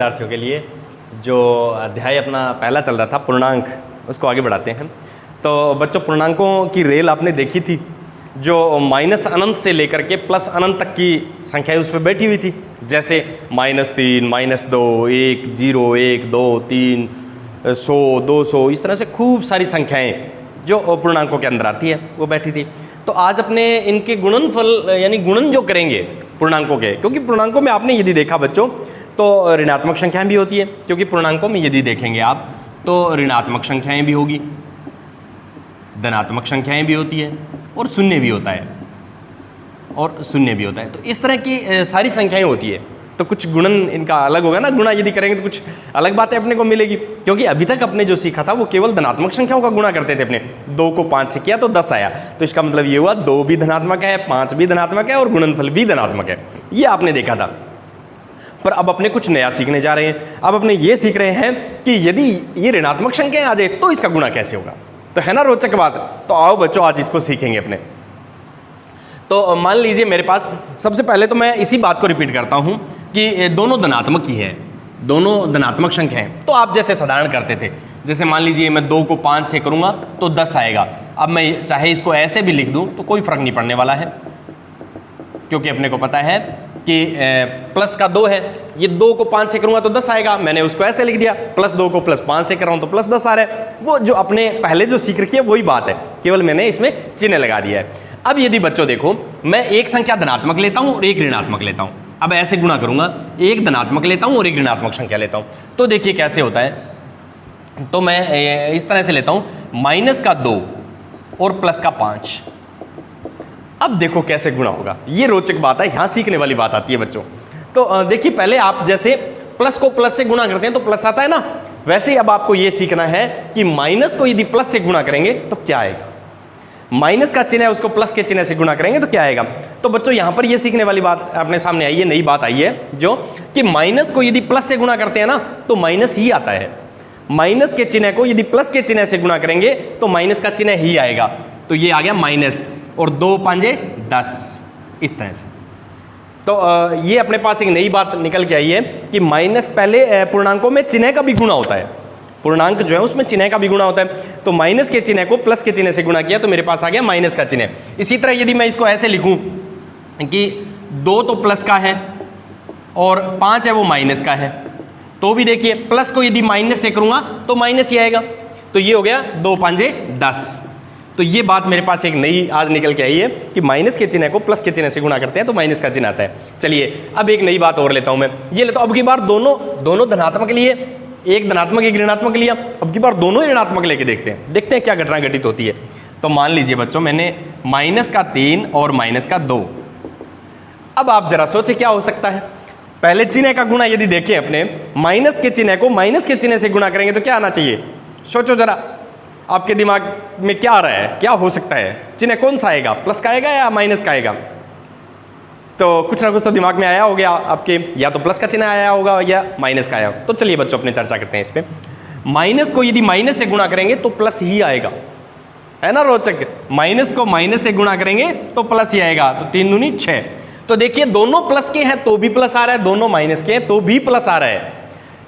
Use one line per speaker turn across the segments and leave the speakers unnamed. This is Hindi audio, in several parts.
विद्यार्थियों के लिए जो अध्याय अपना पहला चल रहा था पूर्णांक, उसको आगे बढ़ाते हैं। तो बच्चों, पूर्णांकों की रेल आपने देखी थी, जो माइनस अनंत से लेकर के प्लस अनंत तक की संख्याएं उस पर बैठी हुई थी, जैसे -3, -2, 1, 0, 1, 2, 3, 100, 200, इस तरह से खूब सारी संख्याएं जो पूर्णांकों के अंदर आती है वो बैठी थी। तो आज अपने इनके गुणनफल यानी गुणन जो करेंगे पूर्णांकों के, क्योंकि पूर्णांकों में आपने यदि देखा बच्चों तो ऋणात्मक संख्याएं भी होती है, क्योंकि पूर्णांकों में यदि देखेंगे आप तो ऋणात्मक संख्याएं भी होगी, धनात्मक संख्याएं भी होती है और शून्य भी होता है, तो इस तरह की सारी संख्याएं होती है। तो कुछ गुणन इनका अलग होगा ना, गुणा यदि करेंगे तो कुछ अलग बातें अपने को मिलेगी, क्योंकि अभी तक अपने जो सीखा था वो केवल धनात्मक संख्याओं का गुणा करते थे। अपने 2 को 5 से किया तो 10 आया, तो इसका मतलब ये हुआ 2 भी धनात्मक है, 5 भी धनात्मक है और गुणनफल भी धनात्मक है, ये आपने देखा था। पर अब अपने कुछ नया सीखने जा रहे हैं। अब अपने ये सीख रहे हैं कि यदि ये ऋणात्मक संख्याएं आ जाए तो इसका गुणा कैसे होगा। तो है ना रोचक बात। तो आओ बच्चों, आज इसको सीखेंगे अपने। तो मान लीजिए मेरे पास, सबसे पहले तो मैं इसी बात को रिपीट करता हूं कि दोनों धनात्मक ही है, दोनों धनात्मक संख्या हैं। तो आप जैसे साधारण करते थे, जैसे मान लीजिए मैं 2 को 5 से करूंगा तो 10 आएगा। अब मैं चाहे इसको ऐसे भी लिख दूं तो कोई फर्क नहीं पड़ने वाला है, क्योंकि अपने को पता है कि प्लस का 2 है। ये 2 को 5 से करूंगा तो 10 आएगा, मैंने उसको ऐसे लिख दिया। +2 को +5 से कर रहा हूं तो +10 आ रहा है। वो जो अपने पहले जो सीख रखी है वही बात है, केवल मैंने इसमें चिन्ह लगा दिया है। अब यदि बच्चों देखो, मैं एक संख्या धनात्मक लेता हूं और एक ऋणात्मक लेता हूं, अब ऐसे गुणा करूंगा, एक धनात्मक लेता हूं और एक ऋणात्मक संख्या लेता हूं, तो देखिए कैसे होता है। तो मैं इस तरह से लेता हूं, -2 और +5। अब देखो कैसे गुणा होगा, ये रोचक बात है, यहां सीखने वाली बात आती है बच्चों। तो देखिए, पहले आप जैसे प्लस को प्लस से गुणा करते हैं तो प्लस आता है ना, वैसे ही अब आपको ये सीखना है कि माइनस को यदि प्लस से गुणा करेंगे तो क्या आएगा, माइनस का चिन्ह है उसको प्लस के चिन्ह से गुणा करेंगे तो क्या आएगा। तो बच्चों यहां पर ये सीखने वाली बात अपने सामने आई है, नई बात आई है, जो कि माइनस को यदि प्लस से गुणा करते हैं ना तो माइनस ही आता है। माइनस के चिन्ह को यदि प्लस के चिन्ह से गुणा करेंगे तो माइनस का चिन्ह ही आएगा। तो ये आ गया माइनस, और 2 5 10, इस तरह से। तो ये अपने पास एक नई बात निकल के आई है कि माइनस, पहले पूर्णांकों में चिन्ह का भी गुणा होता है, पूर्णांक जो है उसमें चिन्ह का भी गुणा होता है। तो माइनस के चिन्ह को प्लस के चिन्ह से गुणा किया तो मेरे पास आ गया माइनस का चिन्ह। इसी तरह यदि मैं इसको ऐसे लिखूं कि 2 तो प्लस का है और 5 है वो माइनस का है, तो भी देखिए प्लस को यदि माइनस से करूंगा तो माइनस ही आएगा। तो ये हो गया 2 5 10। तो ये बात मेरे पास एक नई आज निकल के आई है कि माइनस के चिन्ह को प्लस के चिन्ह से गुणा करते हैं तो माइनस का चिन्ह आता है। चलिए अब एक नई बात और लेता हूं मैं, ये लेता हूं अब की बार दोनों धनात्मक लिए, एक धनात्मक एक ऋणात्मक लिया, अब की बार दोनों ही ऋणात्मक लेके देखते हैं क्या घटना घटित होती है। तो मान लीजिए बच्चों, मैंने -3 और -2। अब आप जरा सोचे क्या हो सकता है। पहले चिन्ह का गुणा यदि देखें अपने, माइनस के चिन्ह को माइनस के चिन्ह से गुणा करेंगे तो क्या आना चाहिए, सोचो जरा, आपके दिमाग में क्या आ रहा है, क्या हो सकता है, चिन्ह कौन सा आएगा, प्लस का आएगा या माइनस का आएगा। तो कुछ ना कुछ तो दिमाग में आया हो गया आपके, या तो प्लस का चिन्ह आया होगा या माइनस का आया। तो चलिए बच्चों अपने चर्चा करते हैं इस पे। माइनस को यदि माइनस से गुणा करेंगे तो प्लस ही आएगा, है ना रोचक। माइनस को माइनस से गुणा करेंगे तो प्लस ही आएगा, तो 3 दूनी 6। तो देखिए दोनों प्लस के हैं तो भी प्लस आ रहा है, दोनों माइनस के हैं तो भी प्लस आ रहा है,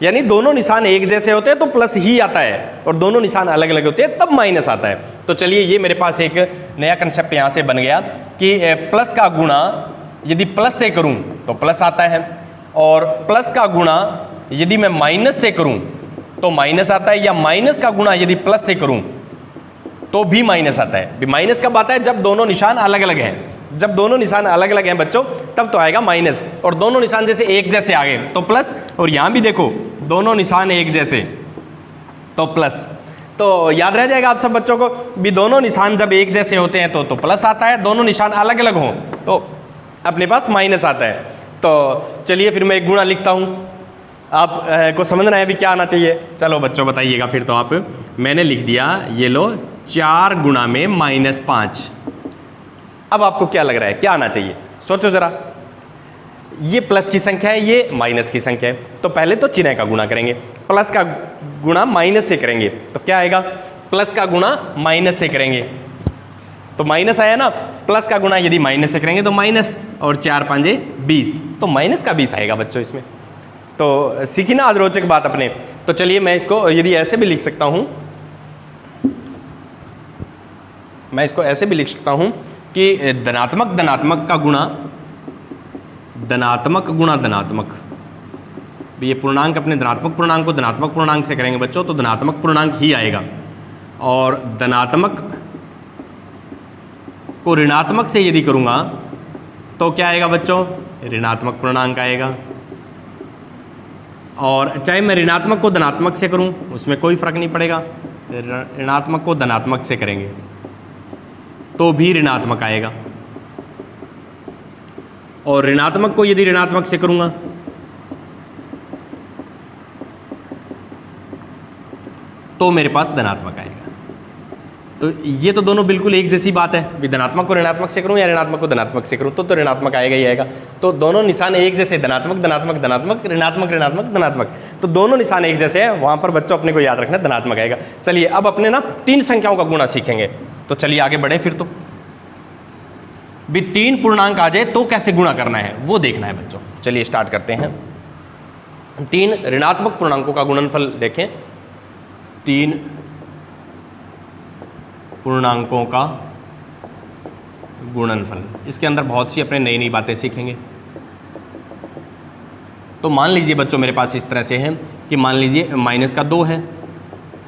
यानी दोनों निशान एक जैसे होते हैं तो प्लस ही आता है, और दोनों निशान अलग अलग होते हैं तब माइनस आता है। तो चलिए ये मेरे पास एक नया कंसेप्ट यहाँ से बन गया कि प्लस का गुणा यदि प्लस से करूं तो प्लस आता है, और प्लस का गुणा यदि मैं माइनस से करूं तो माइनस आता है, या माइनस का गुणा यदि प्लस से करूं तो भी माइनस आता है। माइनस कब आता है, जब दोनों निशान अलग अलग हैं। जब दोनों निशान अलग अलग हैं बच्चों तब तो आएगा माइनस, और दोनों निशान जैसे एक जैसे आ गए तो प्लस, और यहां भी देखो दोनों निशान एक जैसे तो प्लस। तो याद रह जाएगा आप सब बच्चों को भी, दोनों निशान जब एक जैसे होते हैं तो प्लस आता है, दोनों निशान अलग अलग हों तो अपने पास माइनस आता है। तो चलिए फिर मैं एक गुणा लिखता हूं, आप को समझना है भी क्या आना चाहिए। चलो बच्चों बताइएगा फिर तो आप। मैंने लिख दिया, ये लो 4 गुणा में -5। अब आपको क्या लग रहा है, क्या आना चाहिए, सोचो जरा। ये प्लस की संख्या है, ये माइनस की संख्या है, तो पहले तो चिन्ह का गुणा करेंगे, प्लस का गुणा माइनस से करेंगे तो क्या आएगा, प्लस का गुणा माइनस से करेंगे तो माइनस आया ना, प्लस का गुणा यदि माइनस से करेंगे तो माइनस, और 4 5 20, तो -20 आएगा बच्चों इसमें। तो सीखी ना आज रोचक बात अपने। तो चलिए मैं इसको यदि ऐसे भी लिख सकता हूँ, मैं इसको ऐसे भी लिख सकता हूँ कि धनात्मक धनात्मक का गुणा धनात्मक गुणा धनात्मक, ये पूर्णांक अपने धनात्मक पूर्णांक को धनात्मक पूर्णांक से करेंगे बच्चों तो धनात्मक पूर्णांक ही आएगा, और धनात्मक को ऋणात्मक से यदि करूँगा तो क्या आएगा बच्चों, ऋणात्मक पूर्णांक आएगा। और चाहे मैं ऋणात्मक को धनात्मक से करूं उसमें कोई फर्क नहीं पड़ेगा, ऋणात्मक को धनात्मक से करेंगे तो भी ऋणात्मक आएगा, और ऋणात्मक को यदि ऋणात्मक से करूंगा तो मेरे पास धनात्मक आएगा। तो ये तो दोनों बिल्कुल एक जैसी बात है, धनात्मक को ऋणात्मक से करूं या ऋणात्मक को धनात्मक से करूं तो ऋणात्मक आएगा ही आएगा। तो दोनों निशान एक जैसे, धनात्मक धनात्मक धनात्मक, ऋणात्मक ऋणात्मक धनात्मक, तो दोनों निशान एक जैसे हैं, वहां पर बच्चों अपने को याद रखना धनात्मक आएगा। चलिए अब अपने ना 3 संख्याओं का गुणा सीखेंगे, तो चलिए आगे बढ़े। फिर तो भी 3 पूर्णांक आ जाए तो कैसे गुणा करना है वो देखना है बच्चों। चलिए स्टार्ट करते हैं। 3 ऋणात्मक पूर्णांकों का गुणनफल देखें, 3 पूर्णांकों का गुणनफल, इसके अंदर बहुत सी अपने नई नई बातें सीखेंगे। तो मान लीजिए बच्चों मेरे पास इस तरह से है कि मान लीजिए माइनस का 2 है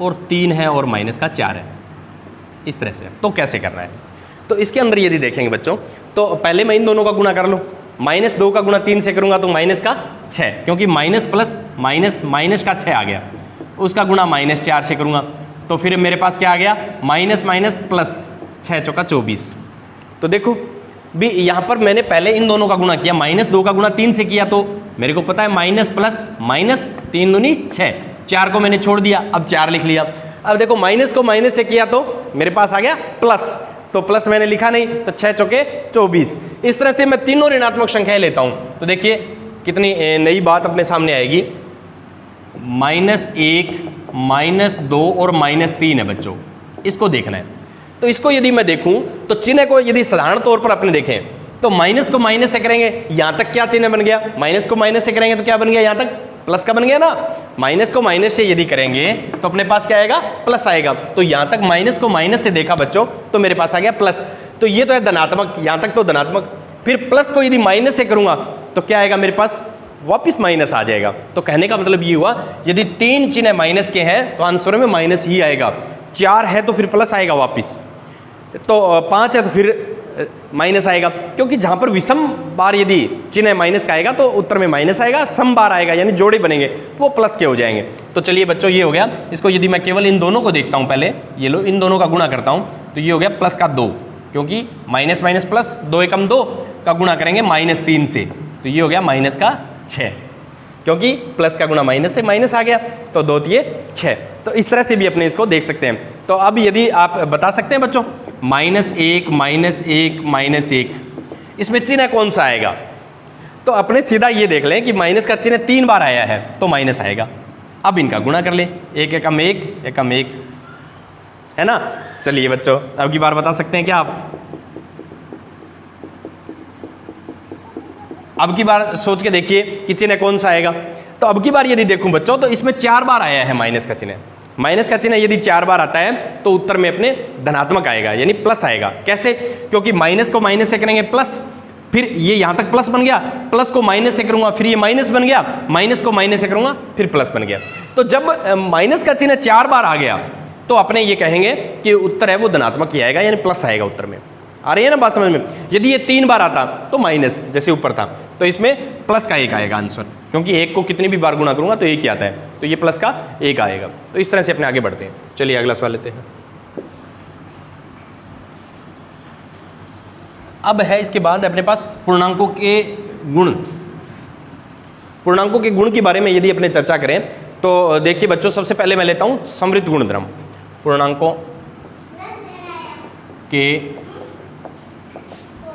और 3 है और माइनस का 4 है, इस तरह से। तो कैसे करना है, तो इसके अंदर यदि देखेंगे बच्चों तो पहले मैं इन दोनों का गुणा कर लूँ। -2 का गुणा 3 से करूँगा तो माइनस का 6, क्योंकि माइनस प्लस माइनस माइनस का 6 आ गया, उसका गुणा -4 से करूँगा तो फिर मेरे पास क्या आ गया, माइनस माइनस प्लस, 6 चौका 24। तो देखो भी यहाँ पर मैंने पहले इन दोनों का गुणा किया, -2 का गुणा 3 से किया तो मेरे को पता है माइनस प्लस माइनस 3 दूनी 6, 4 को मैंने छोड़ दिया, अब 4 लिख लिया। अब देखो माइनस को माइनस से किया तो मेरे पास आ गया प्लस, तो प्लस मैंने लिखा नहीं तो 6 चौके 24। इस तरह से मैं तीनों ऋणात्मक संख्याएं लेता हूँ तो देखिए कितनी नई बात अपने सामने आएगी। -1 -2 और -3 है बच्चों, इसको देखना है। तो इसको यदि मैं देखूं तो चिन्ह को यदि साधारण तौर पर अपने देखें तो माइनस को माइनस से करेंगे, यहां तक क्या चिन्ह बन गया, माइनस को माइनस से करेंगे तो क्या बन गया, यहां तक प्लस का बन गया ना। माइनस को माइनस से यदि करेंगे तो अपने पास क्या आएगा, प्लस आएगा। तो यहां तक माइनस को माइनस से देखा बच्चों तो मेरे पास आ गया प्लस, तो ये तो है धनात्मक, यहां तक तो धनात्मक। फिर प्लस को यदि माइनस से करूंगा तो क्या आएगा, मेरे पास वापिस माइनस आ जाएगा। तो कहने का मतलब ये हुआ यदि 3 चिन्ह माइनस के हैं तो आंसर में माइनस ही आएगा, 4 है तो फिर प्लस आएगा वापिस, तो 5 है तो फिर माइनस आएगा, क्योंकि जहां पर विषम बार यदि चिन्ह माइनस का आएगा तो उत्तर में माइनस आएगा, सम बार आएगा यानी जोड़े बनेंगे तो वो प्लस के हो जाएंगे। तो चलिए बच्चों ये हो गया। इसको यदि मैं केवल इन दोनों को देखता हूं, पहले ये लो इन दोनों का गुणा करता हूं तो ये हो गया प्लस का 2, क्योंकि माइनस माइनस प्लस, 2 एकम 2 का गुणा करेंगे -3 से तो ये हो गया माइनस का 6, क्योंकि प्लस का गुणा माइनस से माइनस आ गया तो 2 दिए 6। तो इस तरह से भी अपने इसको देख सकते हैं। तो अब यदि आप बता सकते हैं बच्चों -1 -1 इसमें चिन्ह कौन सा आएगा, तो अपने सीधा ये देख लें कि माइनस का चिन्ह 3 बार आया है तो माइनस आएगा। अब इनका गुणा कर लें, 1 एकम 1 एकम 1 है ना। चलिए बच्चों अब की बार बता सकते हैं क्या आप, अब की बार सोच के देखिए कि चिन्ह कौन सा आएगा। तो अब की बार यदि देखूं बच्चों तो इसमें 4 बार आया है माइनस का चिन्ह, माइनस का चिन्ह यदि 4 बार आता है तो उत्तर में अपने धनात्मक आएगा यानी प्लस आएगा। कैसे, क्योंकि माइनस को माइनस से करेंगे प्लस, फिर ये यहां तक प्लस बन गया, प्लस को माइनस से करूंगा फिर ये माइनस बन गया, माइनस को माइनस से करूंगा फिर प्लस बन गया। तो जब माइनस का चिन्ह 4 बार आ गया तो अपने ये कहेंगे कि उत्तर है वो धनात्मक ही आएगा यानी प्लस आएगा उत्तर में। आ रही है ना बात समझ में। यदि ये 3 बार आता तो माइनस जैसे ऊपर था तो इसमें प्लस का 1 आएगा आंसर, क्योंकि 1 को कितनी भी बार गुणा करूंगा तो 1 ही आता है, तो ये प्लस का 1 आएगा। तो इस तरह से अपने आगे बढ़ते हैं। चलिए अगला सवाल लेते हैं। अब है इसके बाद अपने पास पूर्णांकों के गुण। पूर्णांकों के गुण के बारे में यदि अपने चर्चा करें तो देखिए बच्चों सबसे पहले मैं लेता हूं समृद्ध गुणधर्म। पूर्णांकों के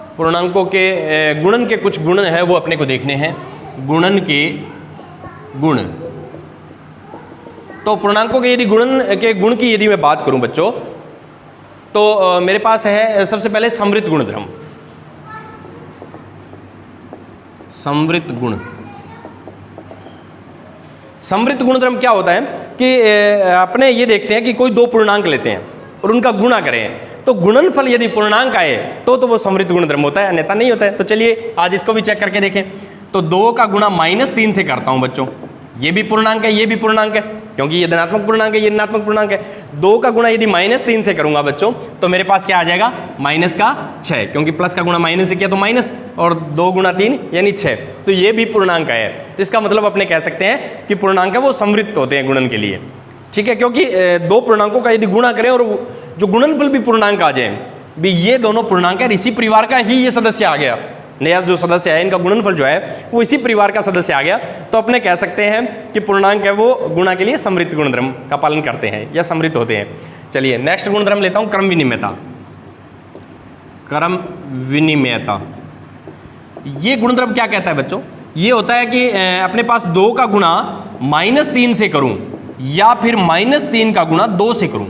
गुणन के कुछ गुण है वो अपने को देखने हैं। गुणन के गुण, तो पूर्णांकों के यदि गुणन के गुण की यदि मैं बात करूं बच्चों तो मेरे पास है सबसे पहले समृद्ध गुणधर्म। समृद्ध गुण, समृद्ध गुणधर्म क्या होता है कि अपने ये देखते हैं कि कोई दो पूर्णांक लेते हैं और उनका गुणा करें, तो गुणनफल यदि पूर्णांक आए तो वो समृद्ध गुणधर्म होता है, अन्यथा नहीं होता है। तो चलिए आज इसको भी चेक करके देखें। तो 2 का गुणा -3 से करता हूं बच्चों, ये भी पूर्णांक है, ये भी पूर्णांक है, क्योंकि ये धनात्मक पूर्णांक है, ये ऋणात्मक पूर्णांक है। 2 का गुणा यदि -3 से करूंगा बच्चों, तो मेरे पास क्या आ जाएगा, -6, क्योंकि प्लस का गुणा माइनस से किया तो माइनस, और 2 गुणा 3 यानी 6, तो ये भी पूर्णांक है। तो इसका मतलब अपने कह सकते हैं कि पूर्णांक है वो समृद्ध होते हैं गुणन के लिए, ठीक है, क्योंकि दो पूर्णांकों का यदि गुणा करें और जो गुणनफल भी पूर्णांक आ जाए, भी ये दोनों पूर्णांक है, इसी परिवार का ही ये सदस्य आ गया, नया जो सदस्य है इनका गुणनफल जो है वो इसी परिवार का सदस्य आ गया, तो अपने कह सकते हैं कि पूर्णांक है वो गुणा के लिए समृद्ध गुणधर्म का पालन करते हैं या समृद्ध होते हैं। चलिए नेक्स्ट गुणधर्म लेता हूं, क्रम विनिमयता। क्रम विनिमयता ये गुणधर्म क्या कहता है बच्चों, ये होता है कि अपने पास 2 का गुणा -3 से करूं या फिर -3 का गुणा 2 से करूं,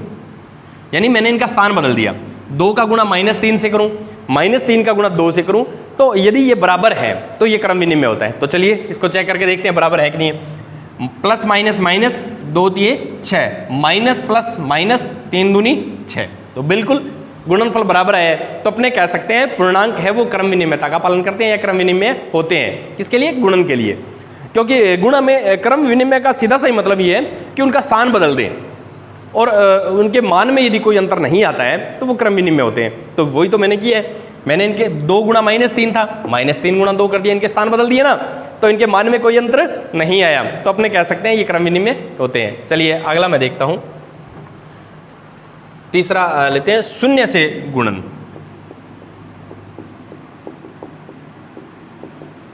यानी मैंने इनका स्थान बदल दिया, 2 का गुणा -3 से करूं, -3 का गुणा 2 से करूं, तो यदि ये बराबर है तो ये क्रम विनिमय होता है। तो चलिए इसको चेक करके देखते हैं बराबर है कि नहीं है। प्लस माइनस माइनस 2 दिए 6, माइनस प्लस माइनस 3 दूनी 6, तो बिल्कुल गुणनफल बराबर है। तो अपने कह सकते हैं पूर्णांक है वो क्रम विनिमयता का पालन करते हैं या क्रम विनिमय होते हैं, किसके लिए, गुणन के लिए, क्योंकि गुणा में क्रम विनिमय का सीधा सही मतलब ये है कि उनका स्थान बदल दें और उनके मान में यदि कोई अंतर नहीं आता है तो वो क्रम विनिमय होते हैं। तो वही तो मैंने किया है, मैंने इनके 2 गुणा -3 था, -3 गुणा 2 कर दिया, इनके स्थान बदल दिए ना, तो इनके मान में कोई अंतर नहीं आया, तो अपने कह सकते हैं ये क्रम विनिमय होते हैं। चलिए अगला मैं देखता हूं, तीसरा लेते हैं, शून्य से गुणन।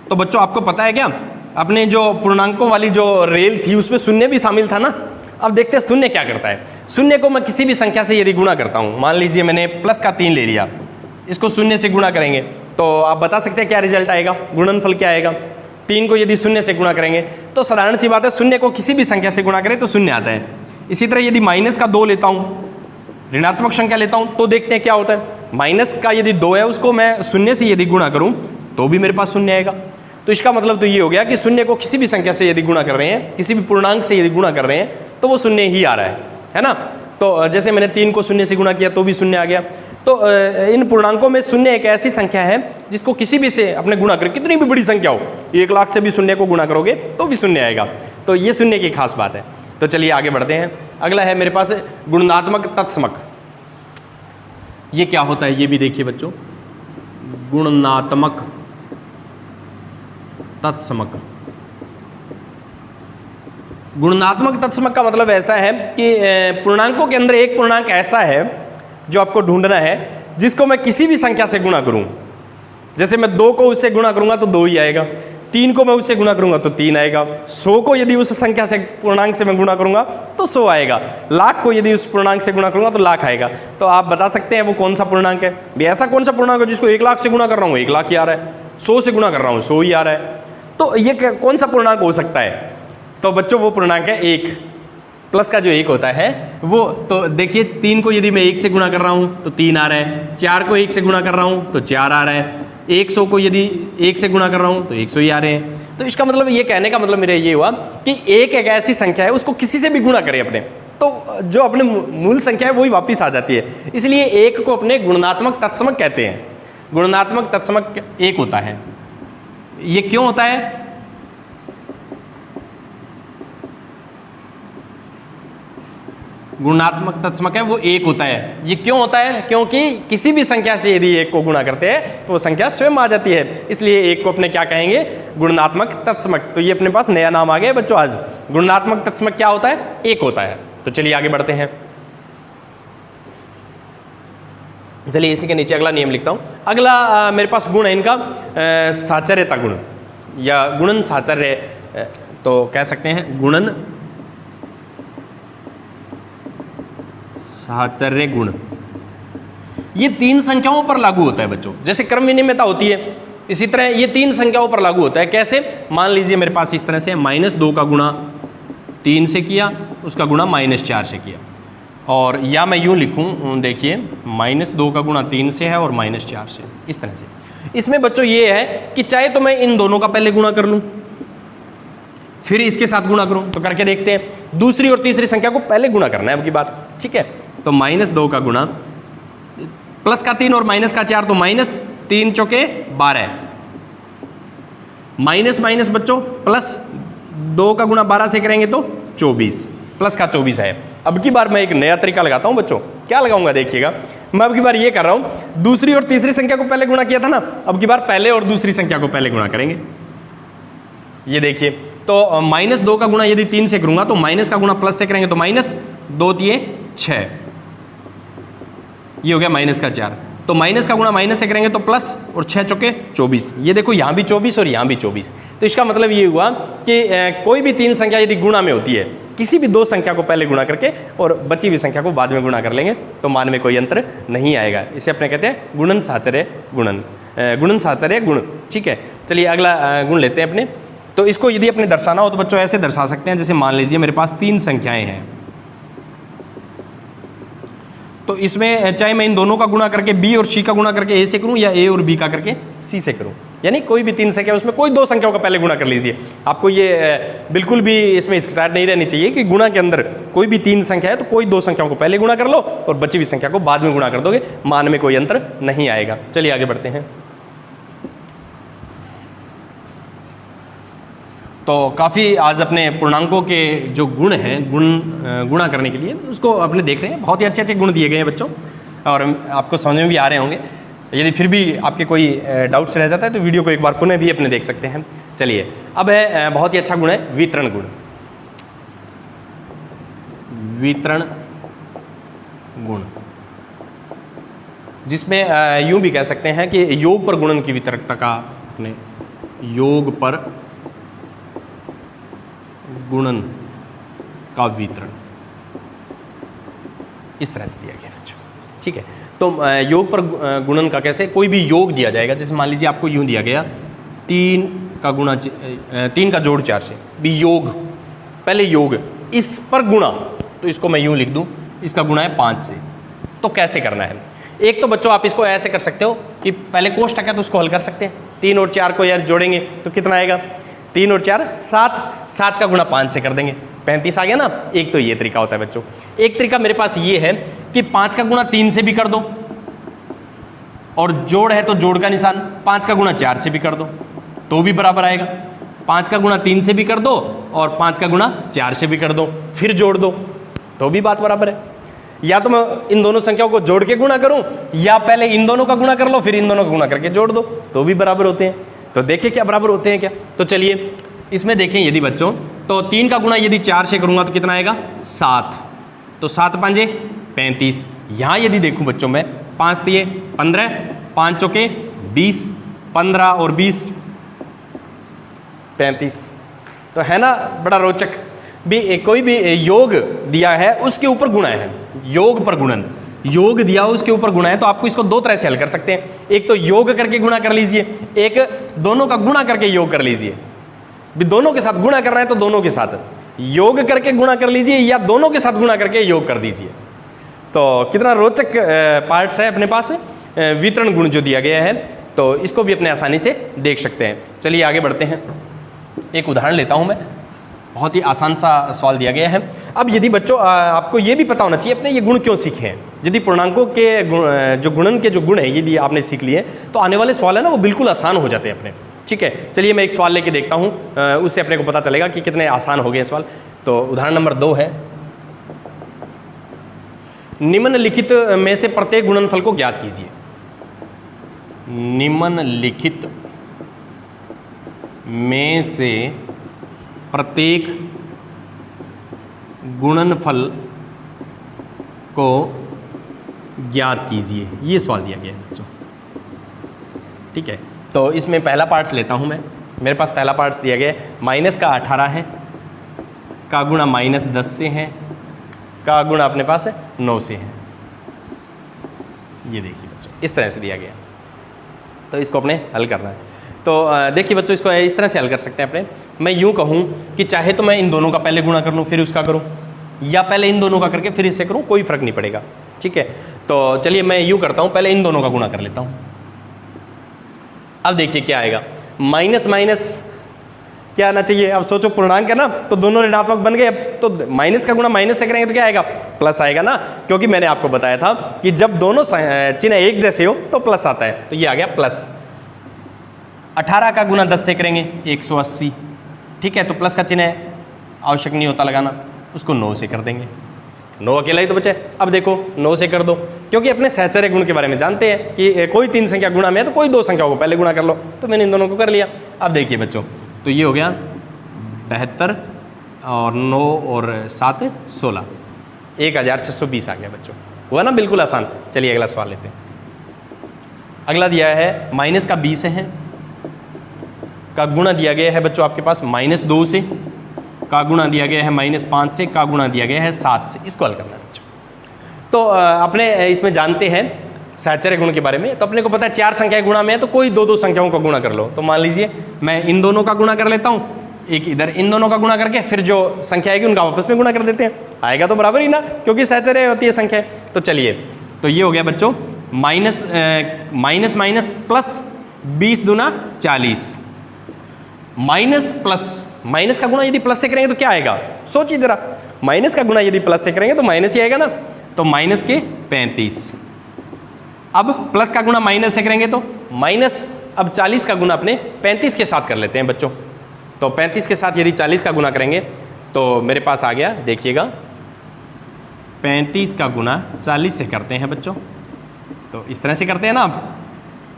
तो बच्चों आपको पता है क्या, अपने जो पूर्णांकों वाली जो रेल थी उसमें शून्य भी शामिल था ना। अब देखते हैं शून्य क्या करता है। शून्य को मैं किसी भी संख्या से यदि गुणा करता हूं, मान लीजिए मैंने प्लस का 3 ले लिया, इसको शून्य से गुणा करेंगे तो आप बता सकते हैं क्या रिजल्ट आएगा, गुणनफल क्या आएगा। 3 को यदि शून्य से गुणा करेंगे तो साधारण सी बात है, शून्य को किसी भी संख्या से गुणा करें तो शून्य आता है। इसी तरह यदि माइनस का 2 लेता हूँ, ऋणात्मक संख्या लेता हूँ, तो देखते हैं क्या होता है। माइनस का यदि 2 है उसको मैं शून्य से यदि गुणा करूँ तो भी मेरे पास शून्य आएगा। तो इसका मतलब तो ये हो गया कि शून्य को किसी भी संख्या से यदि गुणा कर रहे हैं, किसी भी पूर्णांक से यदि गुणा कर रहे हैं तो वो शून्य ही आ रहा है ना। तो जैसे मैंने 3 को शून्य से गुणा किया तो भी शून्य आ गया। तो इन पूर्णांकों में शून्य एक ऐसी संख्या है जिसको किसी भी से अपने गुणा करें, कितनी भी बड़ी संख्या हो, 1 लाख से भी शून्य को गुणा करोगे तो भी शून्य आएगा। तो ये शून्य की खास बात है। तो चलिए आगे बढ़ते हैं। अगला है मेरे पास गुणात्मक तत्समक। ये क्या होता है ये भी देखिए बच्चों, गुणात्मक तत्समक। गुणात्मक तत्समक का मतलब ऐसा है कि पूर्णांकों के अंदर एक पूर्णांक ऐसा है जो आपको ढूंढना है जिसको मैं किसी भी संख्या से गुणा करूं। जैसे मैं 2 को उससे गुणा करूंगा तो 2 ही आएगा, 3 को मैं उससे गुणा करूंगा तो 3 आएगा, 100 को यदि उस संख्या से पूर्णांक से मैं गुणा करूंगा तो 100 आएगा, लाख को यदि उस पूर्णांक से गुणा करूंगा तो लाख आएगा। तो आप बता सकते हैं वो कौन सा पूर्णांक है। भी ऐसा कौन सा पूर्णांक है जिसको 1 लाख से गुणा कर रहा हूँ 1 लाख ही आ रहा है, 100 से गुणा कर रहा हूँ 100 ही आ रहा है, तो ये कौन सा पूर्णांक हो सकता है। तो बच्चों वो पूर्णांक है 1, प्लस का जो 1 होता है वो। तो देखिए 3 को यदि मैं 1 से गुणा कर रहा हूँ तो 3 आ रहा है, 4 को 1 से गुणा कर रहा हूँ तो 4 आ रहा है, 100 को यदि 1 से गुणा कर रहा हूँ तो 100 ही आ रहे हैं। तो इसका मतलब ये कहने का मतलब मेरा ये हुआ कि एक ऐसी संख्या है उसको किसी से भी गुणा करें अपने, तो जो अपने मूल संख्या है वही वापिस आ जाती है। इसलिए 1 को अपने गुणात्मक तत्समक कहते हैं। गुणात्मक तत्समक 1 होता है। ये क्यों होता है, गुणात्मक तत्समक है वो 1 होता है। ये क्यों होता है, क्योंकि किसी भी संख्या से यदि 1 को गुणा करते हैं तो वो संख्या स्वयं आ जाती है, इसलिए 1 को अपने क्या कहेंगे, गुणात्मक तत्समक। तो ये अपने पास नया नाम आ गया बच्चों आज। गुणात्मक तत्समक क्या होता है, 1 होता है। तो चलिए आगे बढ़ते हैं। चलिए इसी के नीचे अगला नियम लिखता हूं। अगला मेरे पास गुण है इनका साचर्यता गुण या गुणन साचर्य, तो कह सकते हैं गुणन साचर्य गुण। ये 3 संख्याओं पर लागू होता है बच्चों। जैसे क्रम विनिमयता होती है इसी तरह ये 3 संख्याओं पर लागू होता है। कैसे, मान लीजिए मेरे पास इस तरह से -2 का गुणा 3 से किया, उसका गुणा -4 से किया, और या मैं यूं लिखूं, देखिए -2 का गुणा 3 से है और -4 से, इस तरह से। इसमें बच्चों ये है कि चाहे तो मैं इन दोनों का पहले गुणा कर लूं, फिर इसके साथ गुणा करूँ, तो करके देखते हैं। दूसरी और तीसरी संख्या को पहले गुणा करना है अब की बार, ठीक है। तो -2 का गुणा प्लस का 3 और माइनस का 4, तो -3 चौके 12, माइनस माइनस बच्चों प्लस 2 का गुणा 12 से करेंगे तो 24, प्लस का 24 है। अब की बार मैं एक नया तरीका लगाता हूं बच्चों, क्या लगाऊंगा देखिएगा। मैं अब की बार ये कर रहा हूं, दूसरी और तीसरी संख्या को पहले गुणा किया था ना, अब की बार पहले और दूसरी संख्या को पहले गुणा करेंगे। ये देखिए, तो -2 का गुणा यदि 3 से करूंगा तो माइनस का गुणा प्लस से करेंगे तो -2 × 6, ये हो गया माइनस का 4। तो माइनस का गुणा माइनस से करेंगे तो प्लस, और 6 चौके 24। ये देखो यहाँ भी 24 और यहाँ भी 24। तो इसका मतलब ये हुआ कि कोई भी 3 संख्या यदि गुणा में होती है, किसी भी 2 संख्या को पहले गुणा करके और बची हुई संख्या को बाद में गुणा कर लेंगे तो मान में कोई अंतर नहीं आएगा। इसे अपने कहते हैं गुणन साहचर्य गुणन, गुणन साहचर्य गुण, ठीक है। चलिए अगला गुण लेते हैं अपने। तो इसको यदि अपने दर्शाना हो तो बच्चों ऐसे दर्शा सकते हैं, जैसे मान लीजिए मेरे पास 3 संख्याएं हैं, तो इसमें चाहे मैं इन दोनों का गुणा करके बी और सी का गुणा करके ए से करूं या ए और बी का करके सी से करूं, यानी कोई भी 3 संख्या उसमें कोई 2 संख्याओं का पहले गुणा कर लीजिए। आपको ये बिल्कुल भी इसमें हिचकिचाहट नहीं रहनी चाहिए कि गुणा के अंदर कोई भी 3 संख्या है तो कोई 2 संख्याओं को पहले गुणा कर लो और बची हुई संख्या को बाद में गुणा कर दोगे, मान में कोई अंतर नहीं आएगा। चलिए आगे बढ़ते हैं। तो काफ़ी आज अपने पूर्णांकों के जो गुण हैं, गुणा करने के लिए उसको अपने देख रहे हैं। बहुत ही अच्छे अच्छे गुण दिए गए हैं बच्चों, और आपको समझ में भी आ रहे होंगे। यदि फिर भी आपके कोई डाउट्स रह जाता है तो वीडियो को एक बार पुनः भी अपने देख सकते हैं। चलिए अब है बहुत ही अच्छा गुण है वितरण गुण। वितरण गुण, जिसमें यूं भी कह सकते हैं कि योग पर गुणन की वितरकता का, अपने योग पर गुणन का वितरण इस तरह से दिया गया बच्चों, ठीक है। तो योग पर गुणन का कैसे, कोई भी योग दिया जाएगा, जैसे मान लीजिए आपको यूं दिया गया 3 का जोड़ 4 से भी योग, पहले योग इस पर गुणा, तो इसको मैं यूं लिख दूं, इसका गुणा है 5 से। तो कैसे करना है, एक तो बच्चों आप इसको ऐसे कर सकते हो कि पहले कोष्टक है तो उसको हल कर सकते हैं। 3 और 4 को यार जोड़ेंगे तो कितना आएगा, 3 और 4 7 का गुणा 5 से कर देंगे, 35 आ गया ना। एक तो ये तरीका होता है बच्चों। एक तरीका मेरे पास ये है कि 5 का गुणा 3 से भी कर दो, और जोड़ है तो जोड़ का निशान, 5 का गुणा 4 से भी कर दो तो भी बराबर आएगा। 5 का गुणा 3 से भी कर दो और 5 का गुणा 4 से भी कर दो, फिर जोड़ दो तो भी बात बराबर है। या तो मैं इन दोनों संख्याओं को जोड़ के गुणा करूं, या पहले इन दोनों का गुणा कर लो फिर इन दोनों का गुणा करके जोड़ दो तो भी बराबर होते हैं। तो देखिए क्या बराबर होते हैं क्या। तो चलिए इसमें देखें, यदि बच्चों तो 3 का गुणा यदि 4 से करूंगा तो कितना आएगा 7, तो 7 5 35। यहाँ यदि देखूं बच्चों मैं 5 दिए 15, 5 चौके 20, 15 और 20 35। तो है ना बड़ा रोचक भी। कोई भी योग दिया है उसके ऊपर गुणा है, योग पर गुणन, योग दिया हो उसके ऊपर गुणा है। तो आपको इसको 2 तरह से हल कर सकते हैं, एक तो योग करके गुणा कर लीजिए, एक दोनों का गुणा करके योग कर लीजिए। भी दोनों के साथ गुणा करना है तो दोनों के साथ योग करके गुणा कर लीजिए, या दोनों के साथ गुणा करके योग कर दीजिए। तो कितना रोचक पार्ट्स है अपने पास वितरण गुण जो दिया गया है, तो इसको भी अपने आसानी से देख सकते हैं। चलिए आगे बढ़ते हैं। एक उदाहरण लेता हूं मैं, बहुत ही आसान सा सवाल दिया गया है। अब यदि बच्चों आपको ये भी पता होना चाहिए अपने ये गुण क्यों सीखे हैं। यदि पूर्णांकों के जो गुणन के जो गुण है यदि आपने सीख लिए तो आने वाले सवाल है ना वो बिल्कुल आसान हो जाते हैं अपने, ठीक है। चलिए मैं एक सवाल लेके देखता हूँ, उससे अपने को पता चलेगा कि कितने आसान हो गए सवाल। तो उदाहरण नंबर 2 है, निम्नलिखित में से प्रत्येक गुणनफल को ज्ञात कीजिए। निम्नलिखित में से प्रत्येक गुणनफल को ज्ञात कीजिए, ये सवाल दिया गया है बच्चों, ठीक है। तो इसमें पहला पार्ट्स लेता हूं मैं, मेरे पास पहला पार्ट्स दिया गया है माइनस का 18 है, का गुणा -10 से है, का गुणा अपने पास है 9 से है। ये देखिए बच्चों इस तरह से दिया गया, तो इसको अपने हल करना है। तो देखिए बच्चों इसको इस तरह से हल कर सकते हैं अपने। मैं यूं कहूं कि चाहे तो मैं इन दोनों का पहले गुणा कर लूं फिर उसका करूं, या पहले इन दोनों का करके फिर इससे करूं, कोई फर्क नहीं पड़ेगा, ठीक है। तो चलिए मैं यूं करता हूं, पहले इन दोनों का गुणा कर लेता हूं। अब देखिए क्या आएगा, माइनस माइनस क्या आना चाहिए? अब सोचो पूर्णांक है ना, तो दोनों ऋणात्मक बन गए। अब तो माइनस का गुणा माइनस से करेंगे तो क्या आएगा? प्लस आएगा ना, क्योंकि मैंने आपको बताया था कि जब दोनों चिन्ह एक जैसे हो तो प्लस आता है। तो ये आ गया प्लस। 18 का गुणा 10 से करेंगे 180, ठीक है। तो प्लस का चिन्ह आवश्यक नहीं होता लगाना, उसको 9 से कर देंगे। 9 अकेला ही तो बचे। अब देखो 9 से कर दो, क्योंकि अपने सहचर्य गुण के बारे में जानते हैं कि कोई 3 संख्या गुणा में है तो कोई 2 संख्याओं को पहले गुणा कर लो। तो मैंने इन दोनों को कर लिया। अब देखिए बच्चों, तो ये हो गया 72 और 9 और 7 16, 1620 आ गया बच्चों। हुआ ना बिल्कुल आसान। चलिए अगला सवाल लेते हैं। अगला दिया है माइनस का 20 है का गुणा दिया गया है बच्चों आपके पास -2 से, का गुणा दिया गया है -5 से, का गुणा दिया गया है 7 से। इसको हल करना है बच्चों। तो अपने इसमें जानते हैं सहचर्य गुण के बारे में। तो अपने को पता है 4 संख्याएं गुणा में है तो कोई 2-2 संख्याओं का गुणा कर लो। तो मान लीजिए मैं इन दोनों का गुणा कर लेता हूँ, एक इधर इन दोनों का गुणा करके फिर जो संख्या आएगी उनका आपस में गुणा कर देते हैं। आएगा तो बराबर ही ना, क्योंकि सहचर्य होती है संख्या। तो चलिए, तो ये हो गया बच्चों माइनस माइनस प्लस 20 दूना 40, माइनस प्लस, माइनस का गुणा यदि प्लस से करेंगे तो क्या आएगा? सोचिए जरा, माइनस का गुणा यदि प्लस से करेंगे तो माइनस ही आएगा ना। तो माइनस के 35। अब प्लस का गुणा माइनस से करेंगे तो माइनस, अब 40 का गुणा अपने 35 के साथ कर लेते हैं बच्चों। तो 35 के साथ यदि 40 का गुणा करेंगे तो मेरे पास आ गया, देखिएगा 35 का गुणा 40 से करते हैं बच्चों। तो इस तरह से करते हैं ना। अब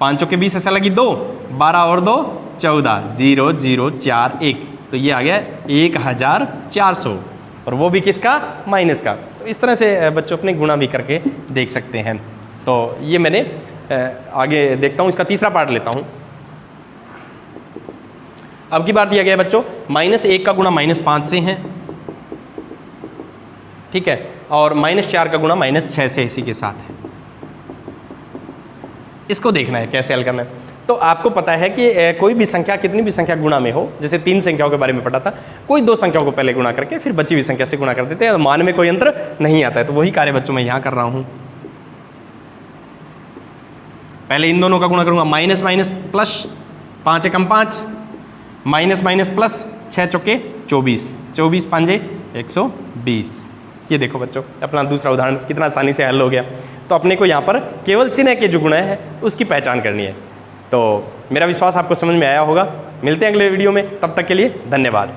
5 के 20 ऐसा लगी 2, 12 और 2 14, 0 0 4 1। तो ये आ गया 1400, और वो भी किसका? माइनस का। तो इस तरह से बच्चों अपने गुणा भी करके देख सकते हैं। तो ये मैंने आगे देखता हूँ, इसका तीसरा पार्ट लेता हूँ। अब की बार दिया गया बच्चों -1 का गुणा -5 से है, ठीक है, और -4 का गुणा -6 से इसी के साथ है। इसको देखना है कैसे हल करना है। तो आपको पता है कि कोई भी संख्या, कितनी भी संख्या गुणा में हो, जैसे 3 संख्याओं के बारे में पढ़ा था, कोई 2 संख्याओं को पहले गुणा करके फिर बची हुई संख्या से गुणा कर देते हैं, मान में कोई अंतर नहीं आता है। तो वही कार्य बच्चों मैं यहाँ कर रहा हूँ। पहले इन दोनों का गुणा करूँगा, माइनस माइनस प्लस, 5 एकम 5, माइनस माइनस प्लस, 6 चौके 24, 24 पंजे 120। ये देखो बच्चों अपना दूसरा उदाहरण कितना आसानी से हल हो गया। तो अपने को यहाँ पर केवल चिन्ह के जो गुण है उसकी पहचान करनी है। तो मेरा विश्वास आपको समझ में आया होगा। मिलते हैं अगले वीडियो में, तब तक के लिए धन्यवाद।